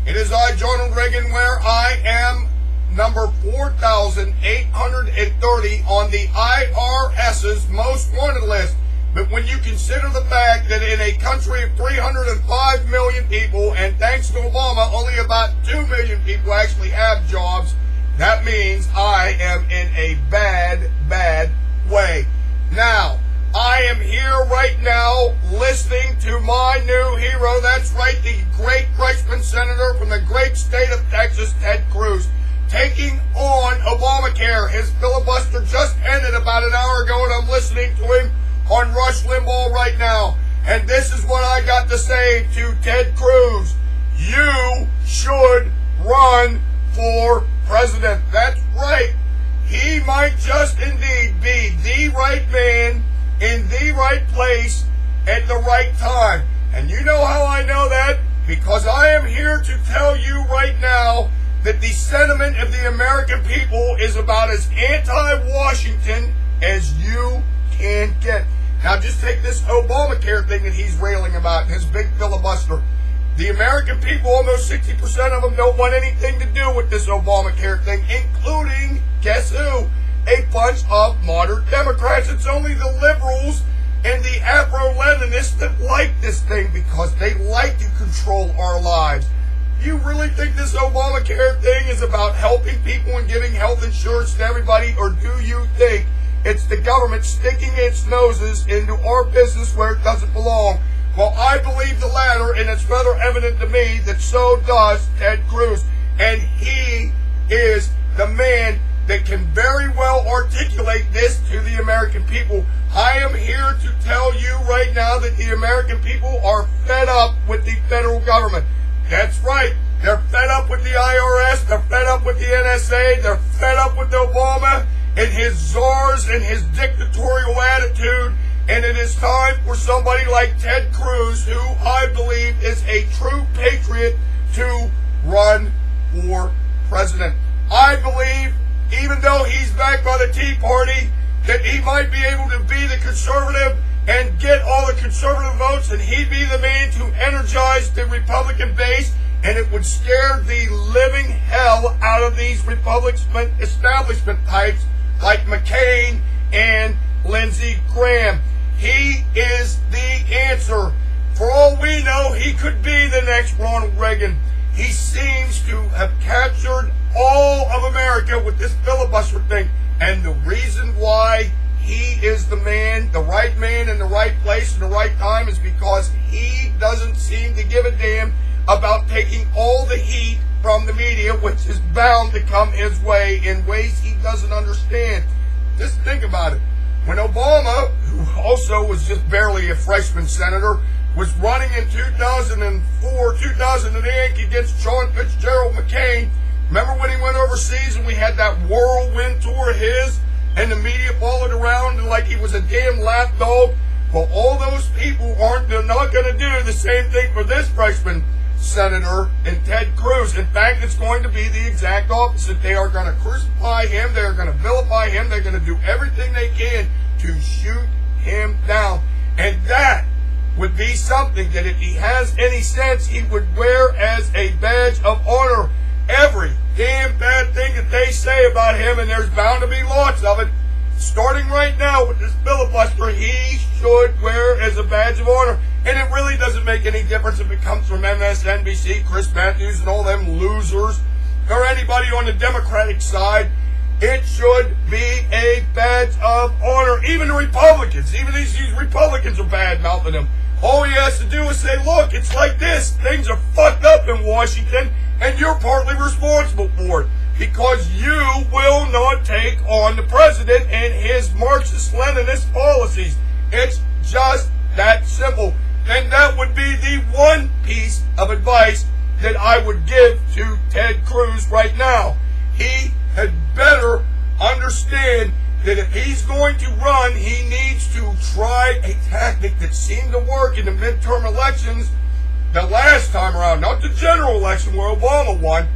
It is I, Ronald Reagan, where I am number 4,830 on the IRS's most wanted list. But when you consider the fact that in a country of 305 million people, and thanks to Obama, only about 2 million people actually have jobs, that means I am in a bad, bad way. Now, I am here right now listening to my new hero. That's right, the great freshman senator from the great state of Texas, Ted Cruz, taking on Obamacare. His filibuster just ended about an hour ago, and I'm listening to him on Rush Limbaugh right now. And this is what I got to say to Ted Cruz. You should run for president. That's right. He might just indeed be the right man in the right place at the right time. And you know how I know that? Because I am here to tell you right now that the sentiment of the American people is about as anti-Washington as you can get. Now just take this Obamacare thing that he's railing about, his big filibuster. The American people, almost 60% of them, don't want anything to do with this Obamacare thing, including, guess who? A bunch of moderate Democrats. It's only the liberals and the Afro-Leninists that like this thing because they like to control our lives. You really think this Obamacare thing is about helping people and giving health insurance to everybody, or do you think it's the government sticking its noses into our business where it doesn't belong? Well, I believe the latter, and it's rather evident to me that so does Ted Cruz. And he is the man that can very well articulate this to the American people. I am here to tell you right now that the American people are fed up with the federal government. That's right. They're fed up with the IRS. They're fed up with the NSA. They're fed up with Obama and his czars and his dictatorial attitude. And it is time for somebody like Ted Cruz, who I believe is a true patriot, to run for president. I believe, even though he's backed by the Tea Party, that he might be able to be the conservative and get all the conservative votes, and he'd be the man to energize the Republican base, and it would scare the living hell out of these Republican establishment types like McCain and Lindsey Graham. He is the answer. For all we know, he could be the next Ronald Reagan. He seems to have captured all of America with this filibuster thing. And the reason why he is the man, the right man in the right place in the right time, is because he doesn't seem to give a damn about taking all the heat from the media, which is bound to come his way in ways he doesn't understand. Just think about it. When Obama, who also was just barely a freshman senator, was running in 2004, 2008 against John Fitzgerald McCain, remember when he went overseas and we had that whirlwind tour of his, and the media followed around like he was a damn lapdog? Well, all those people they're not going to do the same thing for this freshman senator and Ted Cruz. In fact, it's going to be the exact opposite. They are going to crucify him. They're going to vilify him. They're going to do everything they can to shoot him down. And that would be something that, if he has any sense, he would wear as a badge of honor. Every damn bad thing that they say about him, and there's bound to be lots of it, starting right now with this filibuster, he should wear as a badge of honor. And it really doesn't make any difference if it comes from MSNBC, Chris Matthews, and all them losers, or anybody on the Democratic side. It should be a badge of honor. Even the Republicans, even these Republicans are bad-mouthing him. All he has to do is say, look, it's like this. Things are fucked up in Washington, and you're partly responsible for it, because you will not take on the president and his Marxist-Leninist policies. It's just that simple. And that would be the one piece of advice that I would give to Ted Cruz right now. He had better understand that if he's going to run, he needs to try a tactic that seemed to work in the midterm elections the last time around. Not the general election where Obama won,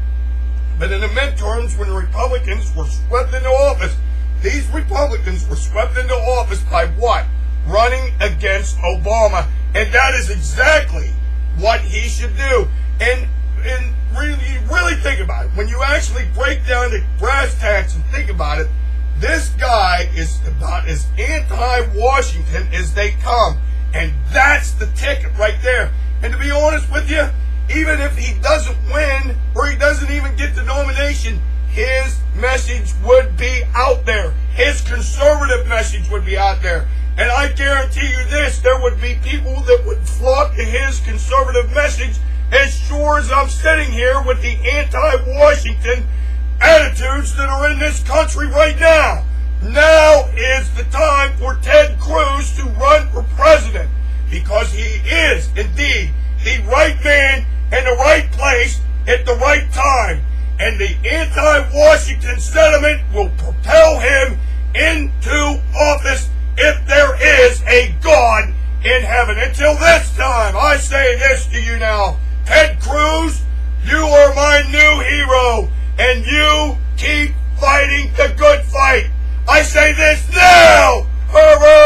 but in the midterms when the Republicans were swept into office. These Republicans were swept into office by what? Running against Obama. And that is exactly what he should do. And actually break down the brass tacks and think about it, this guy is about as anti-Washington as they come. And that's the ticket right there. And to be honest with you, even if he doesn't win or he doesn't even get the nomination, his message would be out there. His conservative message would be out there. And I guarantee you this, there would be people that would flock to his conservative message as sure as I'm sitting here with the anti-Washington attitudes that are in this country right now. Now is the time for Ted Cruz to run for president, because he is indeed the right man in the right place at the right time. And the anti-Washington sentiment will propel him into office if there is a God in heaven. Until this time, I say this to you now. Ted Cruz, you are my new hero, and you keep fighting the good fight. I say this now. Hooray!